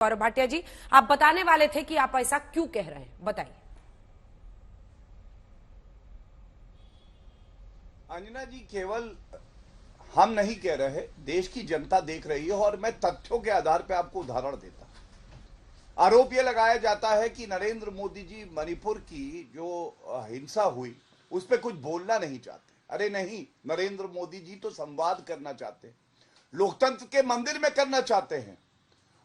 गौरव भाटिया जी, आप बताने वाले थे कि आप ऐसा क्यों कह रहे हैं, बताइए। अंजना जी, केवल हम नहीं कह रहे, देश की जनता देख रही है और मैं तथ्यों के आधार पर आपको उदाहरण देता हूं। आरोप यह लगाया जाता है कि नरेंद्र मोदी जी मणिपुर की जो हिंसा हुई उस पर कुछ बोलना नहीं चाहते। अरे नहीं, नरेंद्र मोदी जी तो संवाद करना चाहते हैं, लोकतंत्र के मंदिर में करना चाहते हैं।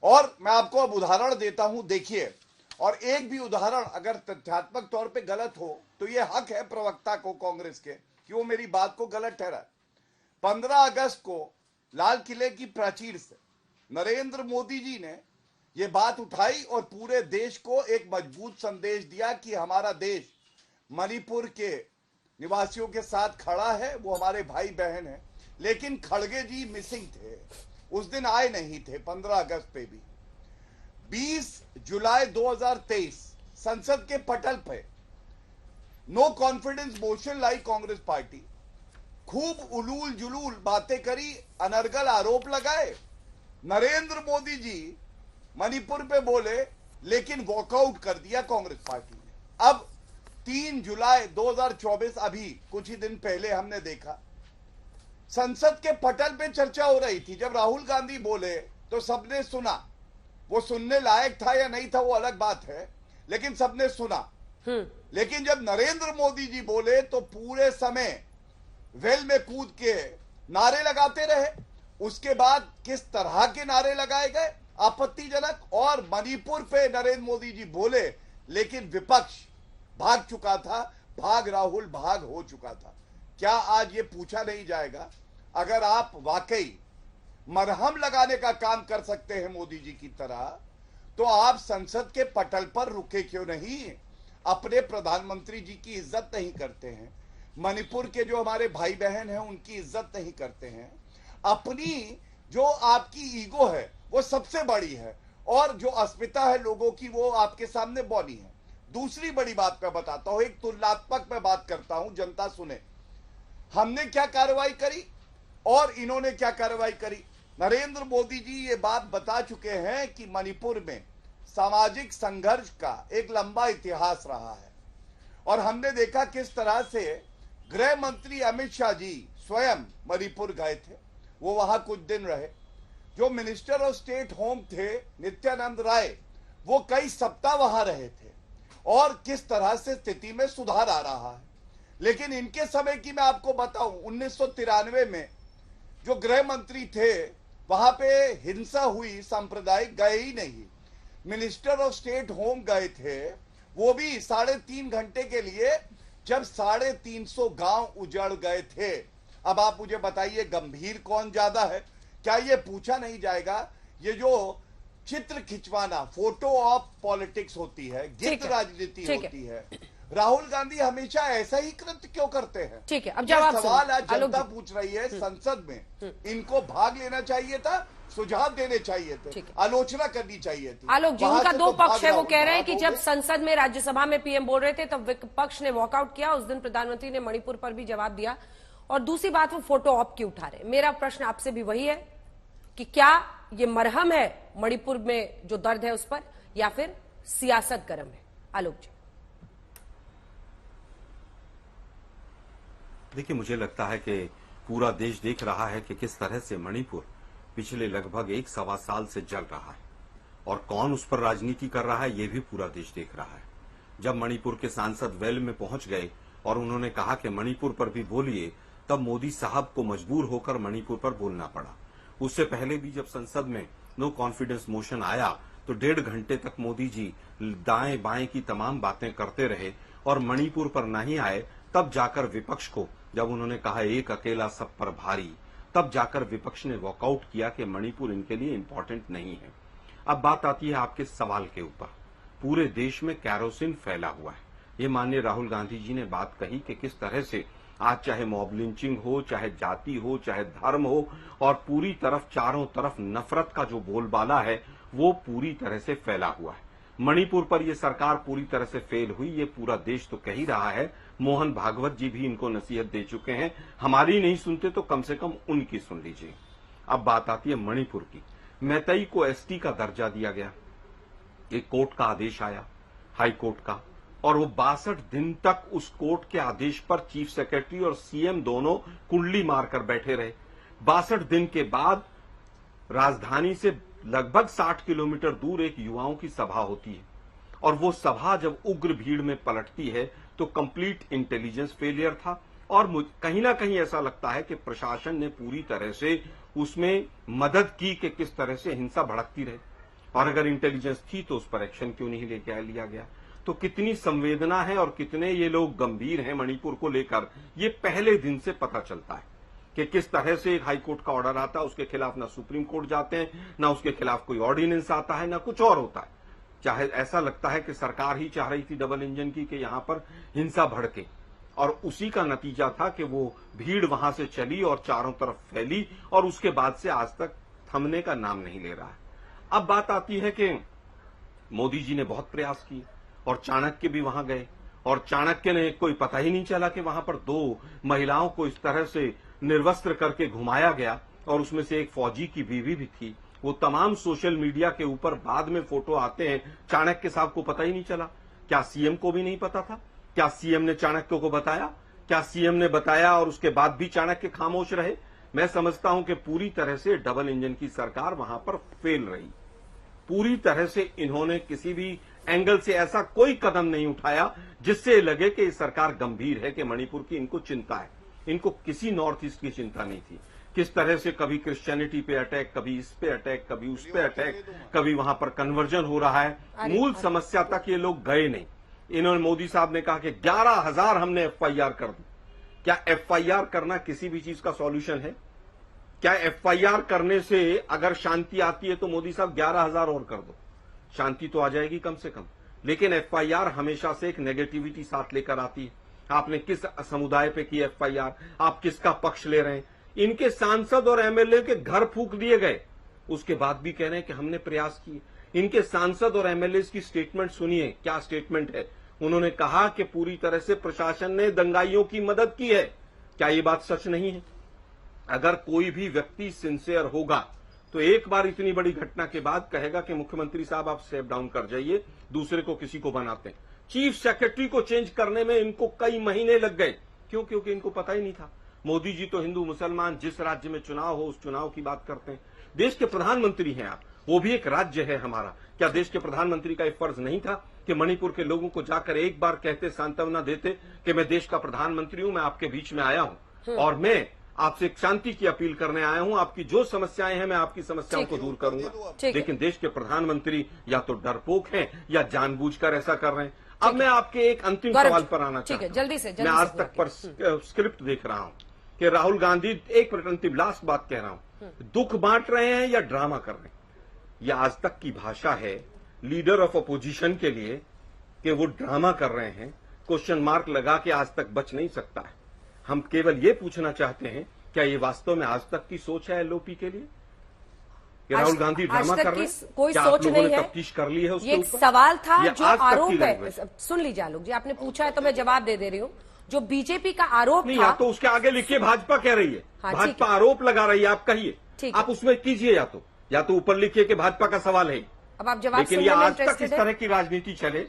और मैं आपको अब उदाहरण देता हूं, देखिए। और एक भी उदाहरण अगर तथ्यात्मक तौर पे गलत हो तो यह हक है प्रवक्ता को कांग्रेस के कि वो मेरी बात को गलत ठहराए। 15 अगस्त को लाल किले की प्राचीर से नरेंद्र मोदी जी ने यह बात उठाई और पूरे देश को एक मजबूत संदेश दिया कि हमारा देश मणिपुर के निवासियों के साथ खड़ा है, वो हमारे भाई बहन है। लेकिन खड़गे जी मिसिंग थे, उस दिन आए नहीं थे। 15 अगस्त पे भी 20 जुलाई 2023 संसद के पटल पे नो कॉन्फिडेंस मोशन लाई कांग्रेस पार्टी। खूब उलूल जुलूल बातें करी, अनर्गल आरोप लगाए। नरेंद्र मोदी जी मणिपुर पे बोले लेकिन वॉकआउट कर दिया कांग्रेस पार्टी ने। अब 3 जुलाई 2024 अभी कुछ ही दिन पहले हमने देखा संसद के पटल पे चर्चा हो रही थी। जब राहुल गांधी बोले तो सबने सुना। वो सुनने लायक था या नहीं था वो अलग बात है, लेकिन सबने सुना। लेकिन जब नरेंद्र मोदी जी बोले तो पूरे समय वेल में कूद के नारे लगाते रहे। उसके बाद किस तरह के नारे लगाए गए, आपत्तिजनक। और मणिपुर पे नरेंद्र मोदी जी बोले लेकिन विपक्ष भाग चुका था, भाग राहुल भाग हो चुका था। क्या आज ये पूछा नहीं जाएगा, अगर आप वाकई मरहम लगाने का काम कर सकते हैं मोदी जी की तरह, तो आप संसद के पटल पर रुके क्यों नहीं? अपने प्रधानमंत्री जी की इज्जत नहीं करते हैं, मणिपुर के जो हमारे भाई बहन हैं उनकी इज्जत नहीं करते हैं। अपनी जो आपकी ईगो है वो सबसे बड़ी है और जो अस्मिता है लोगों की वो आपके सामने बौनी है। दूसरी बड़ी बात मैं बताता हूं, एक तुलनात्मक मैं बात करता हूं, जनता सुने। हमने क्या कार्रवाई करी और इन्होंने क्या कार्रवाई करी। नरेंद्र मोदी जी ये बात बता चुके हैं कि मणिपुर में सामाजिक संघर्ष का एक लंबा इतिहास रहा है और हमने देखा किस तरह से गृह मंत्री अमित शाह जी स्वयं मणिपुर गए थे, वो वहां कुछ दिन रहे। जो मिनिस्टर ऑफ स्टेट होम थे नित्यानंद राय, वो कई सप्ताह वहां रहे थे और किस तरह से स्थिति में सुधार आ रहा है। लेकिन इनके समय की मैं आपको बताऊं, 1993 में जो गृह मंत्री थे वहां पे हिंसा हुई, सांप्रदायिक, गए ही नहीं। मिनिस्टर ऑफ स्टेट होम गए थे, वो भी 3.5 घंटे के लिए, जब 350 गांव उजड़ गए थे। अब आप मुझे बताइए गंभीर कौन ज्यादा है? क्या ये पूछा नहीं जाएगा, ये जो चित्र खिंचवाना, फोटो ऑफ पॉलिटिक्स होती है, गिद्ध राजनीति होती है, राहुल गांधी हमेशा ऐसा ही कृत्य क्यों करते हैं? ठीक है, अब जवाब सवाल आज जनता पूछ रही है संसद में। इनको भाग लेना चाहिए था, सुझाव देने चाहिए थे, आलोचना करनी चाहिए थी। आलोक जी, उनका दो पक्ष है। वो कह रहे हैं कि जब संसद में, राज्यसभा में पीएम बोल रहे थे तब विपक्ष ने वॉकआउट किया। उस दिन प्रधानमंत्री ने मणिपुर पर भी जवाब दिया। और दूसरी बात, वो फोटो ऑप क्यों उठा रहे। मेरा प्रश्न आपसे भी वही है कि क्या ये मरहम है मणिपुर में जो दर्द है उस पर, या फिर सियासत गर्म है? आलोक जी, देखिए, मुझे लगता है कि पूरा देश देख रहा है कि किस तरह से मणिपुर पिछले लगभग 1-1.25 साल से जल रहा है और कौन उस पर राजनीति कर रहा है ये भी पूरा देश देख रहा है। जब मणिपुर के सांसद वेल में पहुंच गए और उन्होंने कहा कि मणिपुर पर भी बोलिए, तब मोदी साहब को मजबूर होकर मणिपुर पर बोलना पड़ा। उससे पहले भी जब संसद में नो कॉन्फिडेंस मोशन आया तो 1.5 घंटे तक मोदी जी दाएं बाएं की तमाम बातें करते रहे और मणिपुर पर नहीं आए। तब जाकर विपक्ष को, जब उन्होंने कहा एक अकेला सब पर भारी, तब जाकर विपक्ष ने वॉकआउट किया कि मणिपुर इनके लिए इंपॉर्टेंट नहीं है। अब बात आती है आपके सवाल के ऊपर। पूरे देश में कैरोसिन फैला हुआ है। ये माननीय राहुल गांधी जी ने बात कही कि किस तरह से आज चाहे मॉब लिंचिंग हो, चाहे जाति हो, चाहे धर्म हो, और पूरी तरफ चारों तरफ नफरत का जो बोलबाला है वो पूरी तरह से फैला हुआ है। मणिपुर पर यह सरकार पूरी तरह से फेल हुई, ये पूरा देश तो कह ही रहा है। मोहन भागवत जी भी इनको नसीहत दे चुके हैं, हमारी नहीं सुनते तो कम से कम उनकी सुन लीजिए। अब बात आती है मणिपुर की। मैतई को एसटी का दर्जा दिया गया, एक कोर्ट का आदेश आया, हाई कोर्ट का, और वो 62 दिन तक उस कोर्ट के आदेश पर चीफ सेक्रेटरी और सीएम दोनों कुंडली मारकर बैठे रहे। 62 दिन के बाद राजधानी से लगभग 60 किलोमीटर दूर एक युवाओं की सभा होती है, और वो सभा जब उग्र भीड़ में पलटती है तो कंप्लीट इंटेलिजेंस फेलियर था। और कहीं ना कहीं ऐसा लगता है कि प्रशासन ने पूरी तरह से उसमें मदद की कि किस तरह से हिंसा भड़कती रहे, और अगर इंटेलिजेंस थी तो उस पर एक्शन क्यों नहीं लिया गया। तो कितनी संवेदना है और कितने ये लोग गंभीर हैं मणिपुर को लेकर, ये पहले दिन से पता चलता है कि किस तरह से एक हाई कोर्ट का ऑर्डर आता है, उसके खिलाफ ना सुप्रीम कोर्ट जाते हैं, ना उसके खिलाफ कोई ऑर्डिनेंस आता है, ना कुछ और होता है। चाहे ऐसा लगता है कि सरकार ही चाह रही थी डबल इंजन की कि यहां पर हिंसा भड़के, और उसी का नतीजा था कि वो भीड़ वहां से चली और चारों तरफ फैली, और उसके बाद से आज तक थमने का नाम नहीं ले रहा है। अब बात आती है कि मोदी जी ने बहुत प्रयास किए और चाणक्य भी वहां गए, और चाणक्य ने कोई पता ही नहीं चला कि वहां पर 2 महिलाओं को इस तरह से निर्वस्त्र करके घुमाया गया, और उसमें से एक फौजी की बीवी भी थी। वो तमाम सोशल मीडिया के ऊपर बाद में फोटो आते हैं, चाणक्य साहब को पता ही नहीं चला। क्या सीएम को भी नहीं पता था? क्या सीएम ने चाणक्य को बताया? क्या सीएम ने बताया और उसके बाद भी चाणक्य खामोश रहे? मैं समझता हूं कि पूरी तरह से डबल इंजन की सरकार वहां पर फेल रही। पूरी तरह से इन्होंने किसी भी एंगल से ऐसा कोई कदम नहीं उठाया जिससे लगे कि ये सरकार गंभीर है, कि मणिपुर की इनको चिंता है। इनको किसी नॉर्थ ईस्ट की चिंता नहीं थी। किस तरह से कभी क्रिश्चियनिटी पे अटैक, कभी इस पे अटैक, कभी उस पे अटैक, कभी वहां पर कन्वर्जन हो रहा है, मूल समस्या तक ये लोग गए नहीं। इन्होंने, मोदी साहब ने कहा कि 11,000 हमने एफआईआर कर दी। क्या एफआईआर करना किसी भी चीज का सॉल्यूशन है? क्या एफआईआर करने से अगर शांति आती है तो मोदी साहब 11,000 और कर दो, शांति तो आ जाएगी कम से कम। लेकिन एफआईआर हमेशा से एक नेगेटिविटी साथ लेकर आती है। आपने किस समुदाय पे की एफआईआर, आप किसका पक्ष ले रहे हैं? इनके सांसद और एमएलए के घर फूंक दिए गए, उसके बाद भी कह रहे हैं कि हमने प्रयास किए। इनके सांसद और एमएलए की स्टेटमेंट सुनिए, क्या स्टेटमेंट है। उन्होंने कहा कि पूरी तरह से प्रशासन ने दंगाइयों की मदद की है। क्या ये बात सच नहीं है? अगर कोई भी व्यक्ति सिंसियर होगा तो एक बार इतनी बड़ी घटना के बाद कहेगा कि मुख्यमंत्री साहब आप स्टेप डाउन कर जाइए, दूसरे को किसी को बनाते हैं। चीफ सेक्रेटरी को चेंज करने में इनको कई महीने लग गए। क्यों? क्योंकि इनको पता ही नहीं था। मोदी जी तो हिंदू मुसलमान जिस राज्य में चुनाव हो उस चुनाव की बात करते हैं। देश के प्रधानमंत्री हैं आप, वो भी एक राज्य है हमारा। क्या देश के प्रधानमंत्री का एक फर्ज नहीं था कि मणिपुर के लोगों को जाकर एक बार कहते, सांत्वना देते कि मैं देश का प्रधानमंत्री हूं, मैं आपके बीच में आया हूं और मैं आपसे शांति की अपील करने आया हूं, आपकी जो समस्याएं हैं मैं आपकी समस्याओं को दूर करूंगा। लेकिन देश के प्रधानमंत्री या तो डरपोक हैं या जानबूझकर ऐसा कर रहे हैं। अब मैं आपके एक अंतिम सवाल पर आना चाहता हूं। जल्दी से मैं आज तक पर स्क्रिप्ट देख रहा हूं कि राहुल गांधी, एक मिनट अंतिम लास्ट बात कह रहा हूं, दुख बांट रहे हैं या ड्रामा कर रहे हैं। यह आज तक की भाषा है लीडर ऑफ अपोजिशन के लिए कि वो ड्रामा कर रहे हैं, क्वेश्चन मार्क लगा के आज तक बच नहीं सकता है। हम केवल ये पूछना चाहते हैं, क्या ये वास्तव में आज तक की सोच है एलओपी के लिए कि राहुल गांधी ड्रामा कर रहे हैं? कोई क्या सोच आप लोगों नहीं ने है। तफ्तीश कर ली है उसके ये एक ऊपर? सवाल था ये जो आज तक की आरोप है। लैंग्वेज। सुन लीजिए आलोक जी, आपने पूछा है तो मैं जवाब दे रही हूँ। जो बीजेपी का आरोप नहीं, था, या तो उसके आगे लिखिए भाजपा कह रही है, हाँ, भाजपा आरोप लगा रही है, आप कहिए, ठीक आप उसमें कीजिए, या तो ऊपर लिखिए कि भाजपा का सवाल है। अब आप जवाब लेकिन सुनने ये में आज तक इस इंटरेस्टेड है? तरह की राजनीति चले,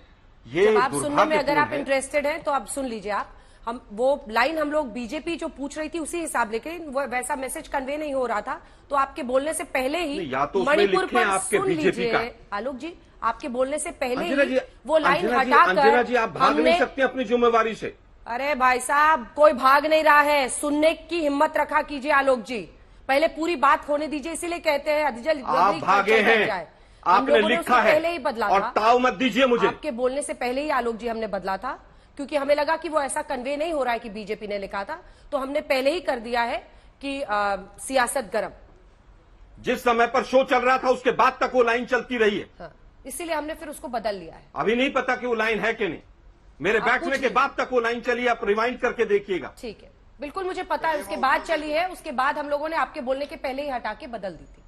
ये जवाब सुनने में अगर आप दुर्भाग्यपूर्ण है। इंटरेस्टेड हैं तो आप सुन लीजिए। आप हम वो लाइन हम लोग बीजेपी जो पूछ रही थी उसी हिसाब, लेकिन वो वैसा मैसेज कन्वे नहीं हो रहा था। तो आपके बोलने से पहले ही या तो उसमें मणिपुर लिखें पर आपके सुन बीजेपी का। लीजिए आलोक जी, आपके बोलने से पहले अंजना ही जी, वो लाइन अंजना जी, हटाकर आप भाग नहीं सकते अपनी जिम्मेवारी से। अरे भाई साहब, कोई भाग नहीं रहा है। सुनने की हिम्मत रखा कीजिए आलोक जी, पहले पूरी बात होने दीजिए। इसीलिए कहते हैं आप भागे हैं, आपने लिखा है पहले ही बदला और था। ताव मत दीजिए मुझे। आपके बोलने से पहले ही आलोक जी हमने बदला था, क्योंकि हमें लगा कि वो ऐसा कन्वे नहीं हो रहा है कि बीजेपी ने लिखा था, तो हमने पहले ही कर दिया है कि सियासत गरम। जिस समय पर शो चल रहा था उसके बाद तक वो लाइन चलती रही है। हाँ, इसीलिए हमने फिर उसको बदल लिया है। अभी नहीं पता कि वो लाइन है कि नहीं। मेरे बैठने के बाद तक वो लाइन चली, आप रिवाइंड करके देखिएगा। ठीक है, बिल्कुल मुझे पता है, उसके बाद चली है। उसके बाद हम लोगों ने आपके बोलने के पहले ही हटा के बदल दी थी।